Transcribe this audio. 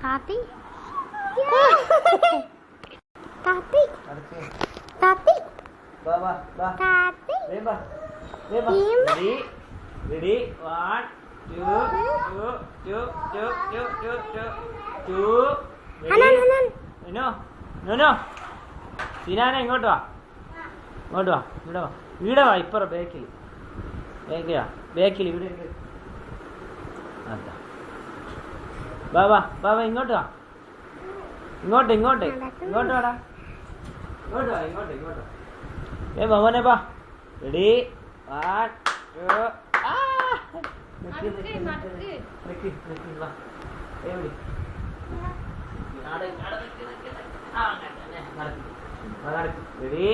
താത്തി താത്തി താത്തി താത്തി ready 1 2 no സിനാന ഇങ്ങോട്ട് വാ ഇവിടെ വാ ഇപ്പറ ബേക്കിൽ ഇവിടെ അതാ ബാബാ ഇങ്ങോട്ട് വാ ഇങ്ങോട്ട് വാടാ ഇങ്ങോട്ട് ഭവനെ വാ റെഡി 1 2 ready